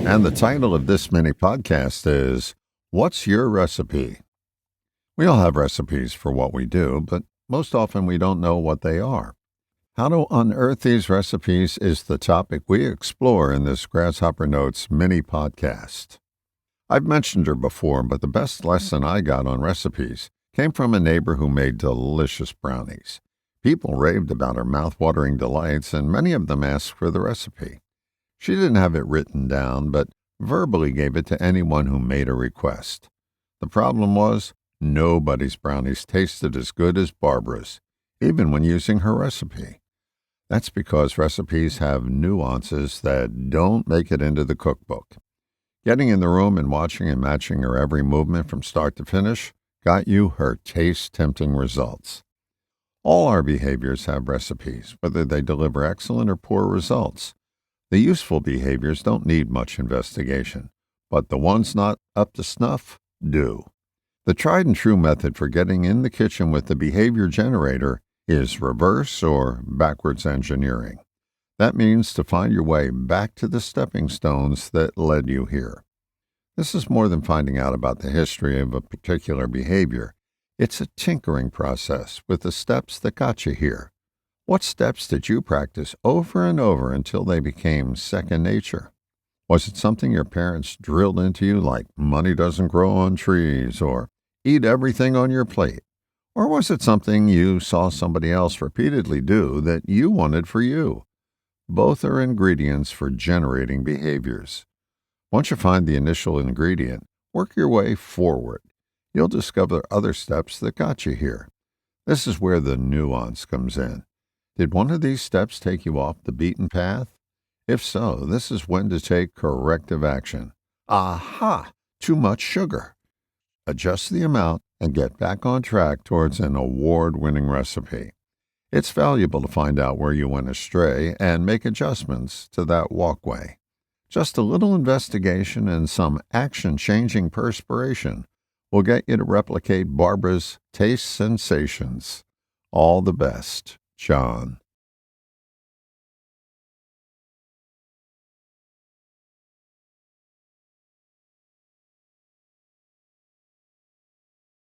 And the title of this mini podcast is What's Your Recipe? We all have recipes for what we do, but most often we don't know what they are. How to unearth these recipes is the topic we explore in this Grasshopper Notes mini podcast. I've mentioned her before, but the best lesson I got on recipes came from a neighbor who made delicious brownies. People raved about her mouth-watering delights, and many of them asked for the recipe. She didn't have it written down, but verbally gave it to anyone who made a request. The problem was, nobody's brownies tasted as good as Barbara's, even when using her recipe. That's because recipes have nuances that don't make it into the cookbook. Getting in the room and watching and matching her every movement from start to finish got you her taste-tempting results. All our behaviors have recipes, whether they deliver excellent or poor results. The useful behaviors don't need much investigation, but the ones not up to snuff do. The tried-and-true method for getting in the kitchen with the behavior generator is reverse or backwards engineering. That means to find your way back to the stepping stones that led you here. This is more than finding out about the history of a particular behavior. It's a tinkering process with the steps that got you here. What steps did you practice over and over until they became second nature? Was it something your parents drilled into you like money doesn't grow on trees or eat everything on your plate? Or was it something you saw somebody else repeatedly do that you wanted for you? Both are ingredients for generating behaviors. Once you find the initial ingredient, work your way forward. You'll discover other steps that got you here. This is where the nuance comes in. Did one of these steps take you off the beaten path? If so, this is when to take corrective action. Aha! Too much sugar. Adjust the amount and get back on track towards an award-winning recipe. It's valuable to find out where you went astray and make adjustments to that walkway. Just a little investigation and some action-changing perspiration will get you to replicate Barbara's taste sensations. All the best, John.